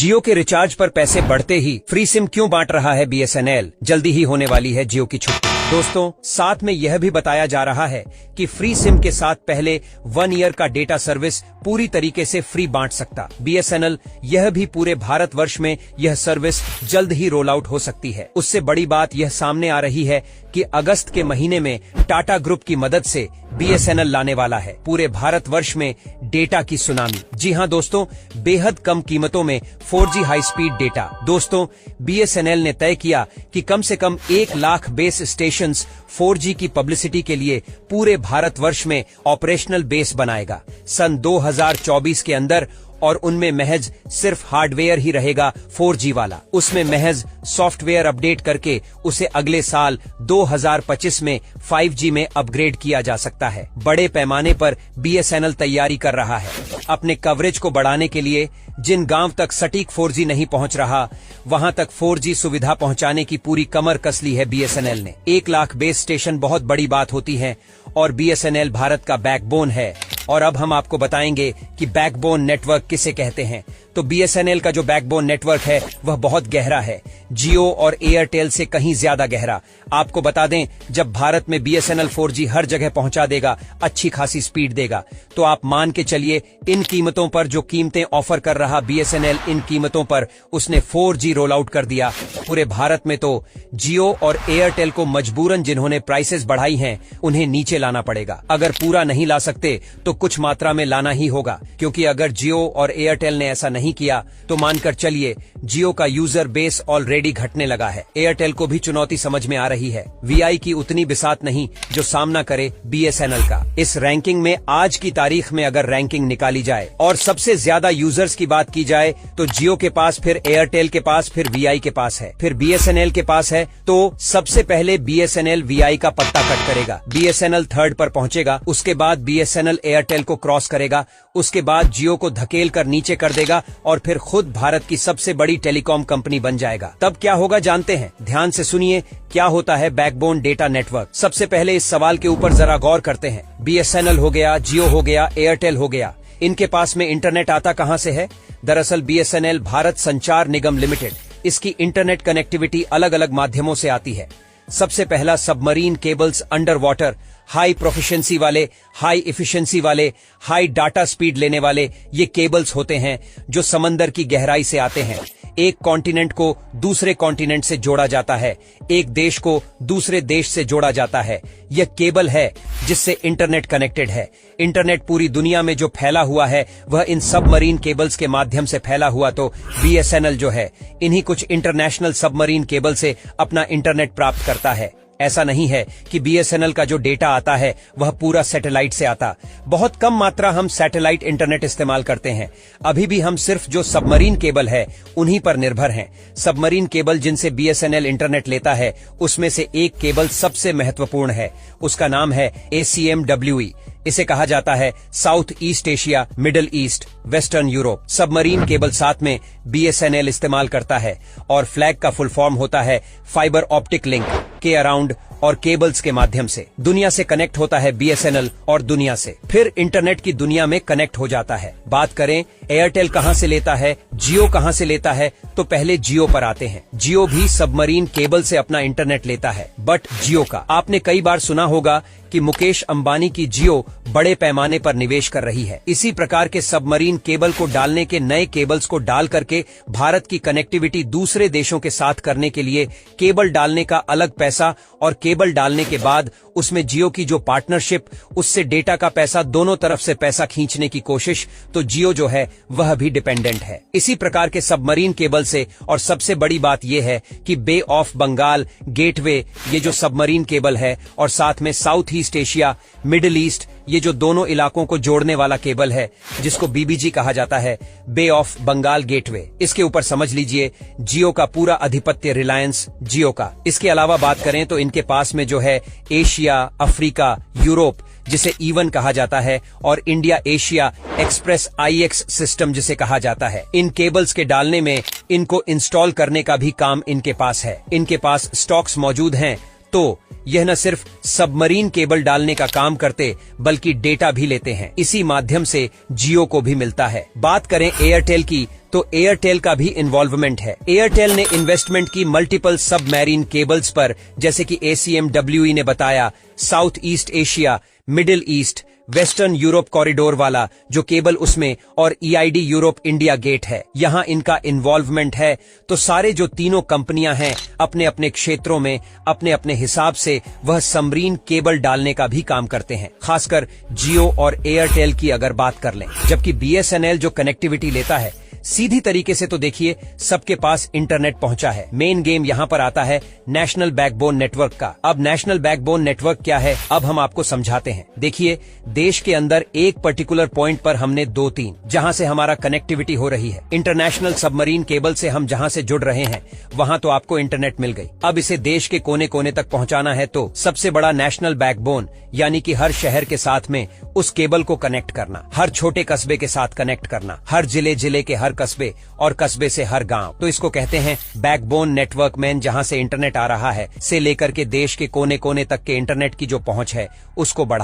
जियो के रिचार्ज पर पैसे बढ़ते ही फ्री सिम क्यों बांट रहा है बीएसएनएल? जल्दी ही होने वाली है जियो की छुट्टी। दोस्तों, साथ में यह भी बताया जा रहा है कि फ्री सिम के साथ पहले 1 ईयर का डेटा सर्विस पूरी तरीके से फ्री बांट सकता बीएसएनएल। यह भी पूरे भारतवर्ष में यह सर्विस जल्द ही रोल आउट हो सकती है। उससे बड़ी बात यह सामने आ रही है कि अगस्त के महीने में टाटा ग्रुप की मदद से बीएसएनएल लाने वाला है पूरे भारतवर्ष में डेटा की सुनामी। जी हां दोस्तों, बेहद कम कीमतों में 4G हाई स्पीड डेटा। दोस्तों, बीएसएनएल ने तय किया कि कम से कम 1 लाख बेस स्टेशंस 4G की पब्लिसिटी के लिए पूरे भारतवर्ष में ऑपरेशनल बेस बनाएगा सन 2024 के अंदर, और उनमें महज सिर्फ हार्डवेयर ही रहेगा 4G वाला। उसमें महज सॉफ्टवेयर अपडेट करके उसे अगले साल 2025 में 5G में अपग्रेड किया जा सकता है। बड़े पैमाने पर बीएसएनएल तैयारी कर रहा है अपने कवरेज को बढ़ाने के लिए। जिन गांव तक सटीक 4G नहीं पहुंच रहा, वहां तक 4G सुविधा पहुंचाने की पूरी कमर कस ली है बीएसएनएल ने। 1 लाख बेस स्टेशन बहुत बड़ी बात होती है और बीएसएनएल भारत का बैकबोन है। और अब हम आपको बताएंगे कि बैकबोन नेटवर्क किसे कहते हैं। तो बीएसएनएल का जो बैकबोन नेटवर्क है वह बहुत गहरा है, जियो और एयरटेल से कहीं ज्यादा गहरा। आपको बता दें, जब भारत में बीएसएनएल 4G हर जगह पहुंचा देगा, अच्छी खासी स्पीड देगा, तो आप मान के चलिए इन कीमतों पर जो कीमतें ऑफर कर रहा बीएसएनएल, इन कीमतों पर उसने 4G रोल आउट कर दिया पूरे भारत में। तो जियो और एयरटेल को मजबूरन जिन्होंने प्राइसेस बढ़ाई हैं, उन्हें नीचे लाना पड़ेगा। अगर पूरा नहीं ला सकते तो कुछ मात्रा में लाना ही होगा, क्योंकि अगर जियो और एयरटेल ने ऐसा नहीं किया तो मानकर चलिए जियो का यूजर बेस ऑलरेडी घटने लगा है। एयरटेल को भी चुनौती समझ में आ रही है। वीआई की उतनी बिसात नहीं जो सामना करे बीएसएनएल का। इस रैंकिंग में आज की तारीख में अगर रैंकिंग निकाली जाए और सबसे ज्यादा यूजर्स की बात की जाए तो जियो के पास, फिर एयरटेल के पास, फिर वीआई के पास है, फिर बीएसएनएल के पास है। तो सबसे पहले बीएसएनएल वीआई का पत्ता कट करेगा, बीएसएनएल 3rd पर पहुंचेगा, उसके बाद बीएसएनएल एयरटेल को क्रॉस करेगा, उसके बाद जियो को धकेल कर नीचे कर देगा और फिर खुद भारत की सबसे बड़ी टेलीकॉम कंपनी बन जाएगा। तब क्या होगा जानते हैं? ध्यान से सुनिए क्या होता है बैकबोन डेटा नेटवर्क। सबसे पहले इस सवाल के ऊपर जरा गौर करते हैं। बीएसएनएल हो गया, जियो हो गया, एयरटेल हो गया, इनके पास में इंटरनेट आता कहां से है? दरअसल बीएसएनएल भारत संचार निगम लिमिटेड, इसकी इंटरनेट कनेक्टिविटी अलग अलग माध्यमों से आती है। सबसे पहला submarine cables, under water, high proficiency वाले, हाई इफिशिएंसी वाले, हाई डाटा स्पीड लेने वाले ये केबल्स होते हैं जो समंदर की गहराई से आते हैं। एक कॉन्टिनेंट को दूसरे कॉन्टिनेंट से जोड़ा जाता है, एक देश को दूसरे देश से जोड़ा जाता है। यह केबल है जिससे इंटरनेट कनेक्टेड है। इंटरनेट पूरी दुनिया में जो फैला हुआ है वह इन सबमरीन केबल्स के माध्यम से फैला हुआ। तो बीएसएनएल जो है इन्हीं कुछ इंटरनेशनल सबमरीन केबल से अपना इंटरनेट प्राप्त करता है। ऐसा नहीं है कि बीएसएनएल का जो डेटा आता है वह पूरा सैटेलाइट से आता। बहुत कम मात्रा हम सैटेलाइट इंटरनेट इस्तेमाल करते हैं। अभी भी हम सिर्फ जो सबमरीन केबल है उन्हीं पर निर्भर हैं। सबमरीन केबल जिनसे बीएसएनएल इंटरनेट लेता है उसमें से एक केबल सबसे महत्वपूर्ण है। उसका नाम है ACMWE। इसे कहा जाता है south east Asia, middle east, western Europe. Submarine cable साथ में बीएसएनएल इस्तेमाल करता है और फ्लैग का फुल फॉर्म होता है फाइबर ऑप्टिक लिंक के अराउंड, और केबल्स के माध्यम से दुनिया से कनेक्ट होता है बीएसएनएल और दुनिया से फिर इंटरनेट की दुनिया में कनेक्ट हो जाता है। बात करें एयरटेल कहां से लेता है, जियो कहां से लेता है, तो पहले जियो पर आते हैं। जियो भी सबमरीन केबल से अपना इंटरनेट लेता है, बट जियो का आपने कई बार सुना होगा कि मुकेश अंबानी की जियो बड़े पैमाने पर निवेश कर रही है। इसी प्रकार के सबमरीन केबल को डालने के नए केबल्स को डाल करके भारत की कनेक्टिविटी दूसरे देशों के साथ करने के लिए केबल डालने का अलग पैसा, और केबल डालने के बाद उसमें जियो की जो पार्टनरशिप, उससे डेटा का पैसा, दोनों तरफ से पैसा खींचने की कोशिश, तो जियो जो है वह भी डिपेंडेंट है इसी प्रकार के सबमरीन केबल से। और सबसे बड़ी बात यह है कि बे ऑफ बंगाल गेटवे, ये जो सबमरीन केबल है, और साथ में south east Asia, middle east, ये जो दोनों इलाकों को जोड़ने वाला केबल है जिसको बीबीजी कहा जाता है, बे ऑफ बंगाल गेटवे, इसके ऊपर समझ लीजिए जियो का पूरा अधिपत्य, रिलायंस जियो का। इसके अलावा बात करें तो इनके पास में जो है एशिया, अफ्रीका, यूरोप जिसे ईवन कहा जाता है, और India Asia express IX system जिसे कहा जाता है। इन केबल्स के डालने में, इनको इंस्टॉल करने का भी काम इनके पास है। इनके पास स्टॉक्स मौजूद हैं। तो यह न सिर्फ सबमरीन केबल डालने का काम करते बल्कि डेटा भी लेते हैं। इसी माध्यम से जियो को भी मिलता है। बात करें एयरटेल की तो एयरटेल का भी इन्वॉल्वमेंट है। एयरटेल ने इन्वेस्टमेंट की मल्टीपल सबमरीन केबल्स पर, जैसे कि ACMWE ने बताया, south east Asia, middle east, western Europe corridor वाला जो केबल उसमें, और EID यूरोप इंडिया गेट है, यहां इनका इन्वॉल्वमेंट है। तो सारे जो तीनों कंपनियां हैं अपने अपने क्षेत्रों में अपने अपने हिसाब से वह सबमरीन केबल डालने का भी काम करते हैं। खासकर जियो और एयरटेल की अगर बात कर लें, जबकि BSNL जो कनेक्टिविटी लेता है सीधी तरीके से, तो देखिए सबके पास इंटरनेट पहुंचा है। मेन गेम यहां पर आता है नेशनल बैकबोन नेटवर्क का। अब नेशनल बैकबोन नेटवर्क क्या है, अब हम आपको समझाते हैं। देखिए, देश के अंदर एक पर्टिकुलर पॉइंट पर हमने 2-3 जहां से हमारा कनेक्टिविटी हो रही है, इंटरनेशनल सबमरीन केबल से हम जहां से जुड़ रहे हैं वहां तो आपको इंटरनेट मिल गई। अब इसे देश के कोने कोने तक पहुंचाना है तो सबसे बड़ा नेशनल बैकबोन, यानी कि हर शहर के साथ में उस केबल को कनेक्ट करना, हर छोटे कस्बे के साथ कनेक्ट करना, हर जिले के हर कस्बे और कस्बे से हर गांव। तो इसको कहते हैं बैकबोन नेटवर्क मैन, जहां से इंटरनेट आ रहा है से लेकर के देश के कोने कोने तक के इंटरनेट की जो पहुंच है उसको बढ़ा